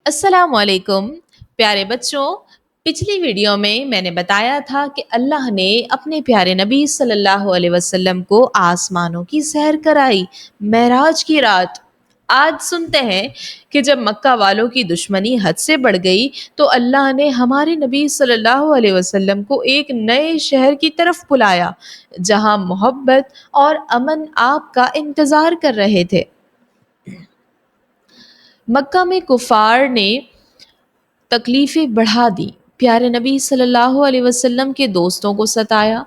السلام علیکم پیارے بچوں، پچھلی ویڈیو میں نے بتایا تھا کہ اللہ نے اپنے پیارے نبی صلی اللہ علیہ وسلم کو آسمانوں کی سیر کرائی، معراج کی رات۔ آج سنتے ہیں کہ جب مکہ والوں کی دشمنی حد سے بڑھ گئی تو اللہ نے ہمارے نبی صلی اللہ علیہ وسلم کو ایک نئے شہر کی طرف بلایا جہاں محبت اور امن آپ کا انتظار کر رہے تھے۔ مکہ میں کفار نے تکلیفیں بڑھا دی، پیارے نبی صلی اللہ علیہ وسلم کے دوستوں کو ستایا،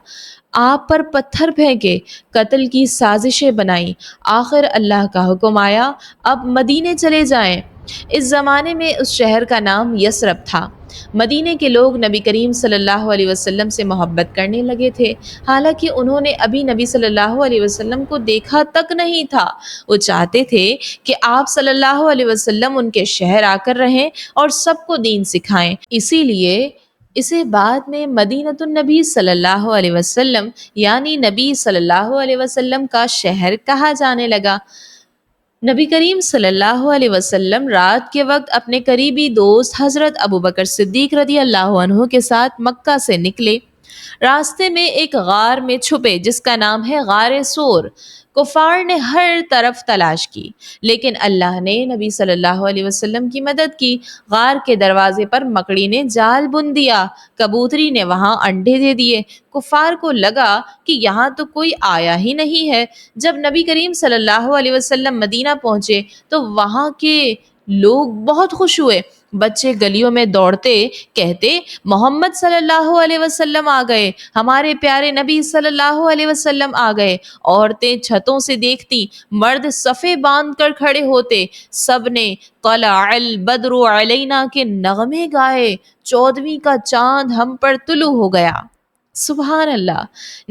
آپ پر پتھر پھینکے، قتل کی سازشیں بنائیں۔ آخر اللہ کا حکم آیا، اب مدینے چلے جائیں۔ اس زمانے میں اس شہر کا نام یثرب تھا۔ مدینے کے لوگ نبی کریم صلی اللہ علیہ وسلم سے محبت کرنے لگے تھے، حالانکہ انہوں نے ابھی نبی صلی اللہ علیہ وسلم کو دیکھا تک نہیں تھا۔ وہ چاہتے تھے کہ آپ صلی اللہ علیہ وسلم ان کے شہر آ کر رہیں اور سب کو دین سکھائیں۔ اسی لیے اسے بعد میں مدینۃ النبی صلی اللہ علیہ وسلم یعنی نبی صلی اللہ علیہ وسلم کا شہر کہا جانے لگا۔ نبی کریم صلی اللہ علیہ وسلم رات کے وقت اپنے قریبی دوست حضرت ابوبکر صدیق رضی اللہ عنہ کے ساتھ مکہ سے نکلے۔ راستے میں ایک غار میں چھپے جس کا نام ہے غار سور۔ کفار نے ہر طرف تلاش کی لیکن اللہ نے نبی صلی اللہ علیہ وسلم کی مدد کی۔ غار کے دروازے پر مکڑی نے جال بن دیا، کبوتری نے وہاں انڈے دے دیے۔ کفار کو لگا کہ یہاں تو کوئی آیا ہی نہیں ہے۔ جب نبی کریم صلی اللہ علیہ وسلم مدینہ پہنچے تو وہاں کے لوگ بہت خوش ہوئے۔ بچے گلیوں میں دوڑتے کہتے، محمد صلی اللہ علیہ وسلم آ گئے، ہمارے پیارے نبی صلی اللہ علیہ وسلم آ گئے۔ عورتیں چھتوں سے دیکھتی، مرد صفے باندھ کر کھڑے ہوتے، سب نے طلع البدر علینا کے نغمے گائے، 14ویں کا چاند ہم پر طلوع ہو گیا۔ سبحان اللہ۔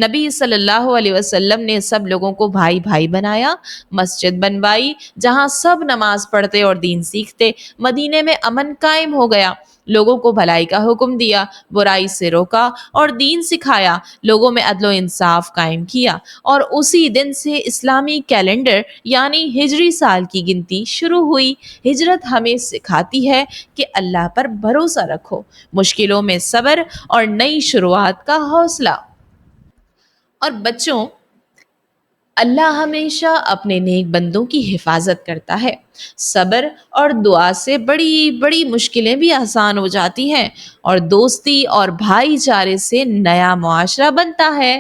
نبی صلی اللہ علیہ وسلم نے سب لوگوں کو بھائی بھائی بنایا، مسجد بنوائی جہاں سب نماز پڑھتے اور دین سیکھتے۔ مدینے میں امن قائم ہو گیا، لوگوں کو بھلائی کا حکم دیا، برائی سے روکا اور دین سکھایا، لوگوں میں عدل و انصاف قائم کیا، اور اسی دن سے اسلامی کیلنڈر یعنی ہجری سال کی گنتی شروع ہوئی۔ ہجرت ہمیں سکھاتی ہے کہ اللہ پر بھروسہ رکھو، مشکلوں میں صبر اور نئی شروعات کا حوصلہ۔ اور بچوں، اللہ ہمیشہ اپنے نیک بندوں کی حفاظت کرتا ہے۔ صبر اور دعا سے بڑی بڑی مشکلیں بھی آسان ہو جاتی ہیں، اور دوستی اور بھائی چارے سے نیا معاشرہ بنتا ہے۔